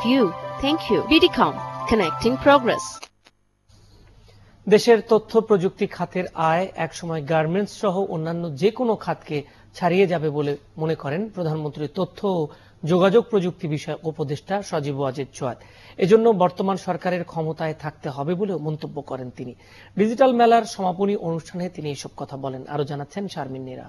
you. Thank you. Bidicom, connecting progress. দেশের তথ্য প্রযুক্তি খাতের আয় একসময় গার্মেন্টস সহ অন্যান্য যে কোনো খাতকে ছাড়িয়ে যাবে বলে মনে করেন প্রধানমন্ত্রীর তথ্য ও যোগাযোগ প্রযুক্তি বিষয়ক উপদেষ্টা সজীব ওয়াজেদ চোয়াদ। এজন্য বর্তমান সরকারের ক্ষমতায় থাকতে হবে বলেও মন্তব্য করেন তিনি। ডিজিটাল মেলার সমাপনী অনুষ্ঠানে তিনি এসব কথা বলেন। আরো জানাচ্ছেন শারমিন নীরা।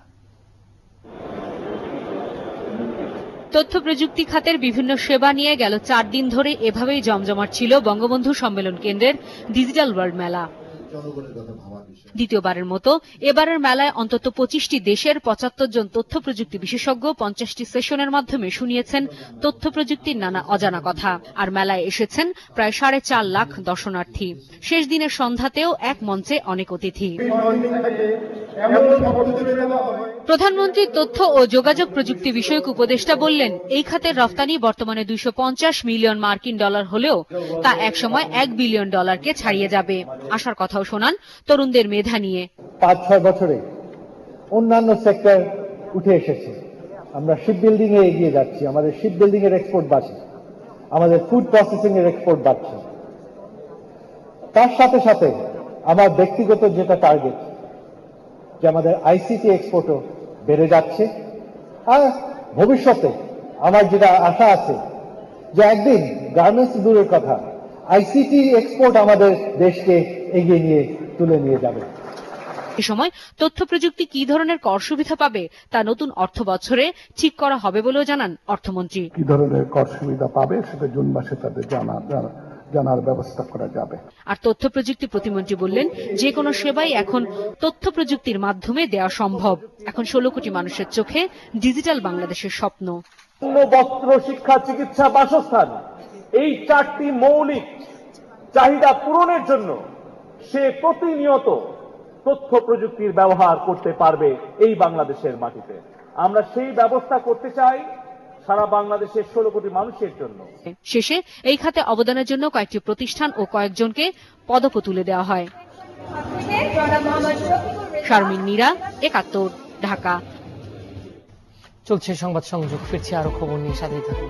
তথ্য প্রযুক্তি খাতের বিভিন্ন সেবা নিয়ে গেল 4 দিন ধরে এভাবেই জমজমাট ছিল বঙ্গবন্ধু সম্মেলন কেন্দ্রের ডিজিটাল ওয়ার্ল্ড মেলা। দ্বিতীয়বারের মতো এবারের মেলায় অন্তত 25টি দেশের 75 জন তথ্য প্রযুক্তি বিশেষজ্ঞ 50টি সেশনের মাধ্যমে শুনিয়েছেন তথ্য প্রযুক্তির নানা অজানা কথা। আর মেলায় এসেছেন প্রায় 4.5 লাখ দর্শনার্থী। শেষ দিনের সন্ধ্যাতেও এক মঞ্চে অনেক অতিথি। প্রধানমন্ত্রী তথ্য ও যোগাযোগ প্রযুক্তি বিষয়ক উপদেষ্টা বললেন, এই খাতের রফতানি বর্তমানে 250 মিলিয়ন মার্কিন ডলার হলেও তা একসময় 1 বিলিয়ন ডলারকে ছাড়িয়ে যাবে। আশার কথাও শোনান তরুণদের মেধা নিয়ে। 5-6 বছরে অন্যান্য সেক্টর উঠে এসেছে। আমরা শিপ বিল্ডিং এ এগিয়ে যাচ্ছি, আমাদের শিপ বিল্ডিং এর এক্সপোর্ট বাড়ছে, আমাদের ফুড প্রসেসিং এর এক্সপোর্ট বাড়ছে। তার সাথে সাথে আমার ব্যক্তিগত যেটা টার্গেট, যে আমাদের আইসিটি এক্সপোর্টও বেড়ে যাচ্ছে। আর ভবিষ্যতে আমার যেটা আশা আছে যে একদিন গার্মেন্টস দূরের কথা, আইসিটি এক্সপোর্ট আমাদের দেশকে এগিয়ে নিয়ে তুলে নিয়ে যাবে। এ সময় তথ্য প্রযুক্তি কি ধরনের কর সুবিধা পাবে তা নতুন অর্থ বছরে ঠিক করা হবে বলেও জানান অর্থমন্ত্রী। কি ধরনের কর সুবিধা পাবে সেটা জুন মাসে তাদের জানার ব্যবস্থা করা যাবে। আর তথ্য প্রযুক্তি প্রতিমন্ত্রী বললেন, যে কোনো সেবাই এখন তথ্য প্রযুক্তির মাধ্যমে দেওয়া সম্ভব। এখন 16 কোটি মানুষের চোখে ডিজিটাল বাংলাদেশের স্বপ্ন। বস্ত্র, শিক্ষা, চিকিৎসা, বাসস্থান, এই 4টি মৌলিক চাহিদা পূরণের জন্য সে প্রতিনিয়ত তথ্য প্রযুক্তির ব্যবহার করতে পারবে এই বাংলাদেশের মাটিতে। আমরা সেই ব্যবস্থা করতে চাই সারা বাংলাদেশের 16 কোটি মানুষের জন্য। শেষে এই খাতে অবদানের জন্য কয়েকটি প্রতিষ্ঠান ও কয়েকজনকে পদক তুলে দেওয়া হয়। শারমিন নীরা, 71, ঢাকা। চলছে সংবাদ সংযোগ, ফিরছে আরো খবর নিয়ে, সাথেই থাকুন।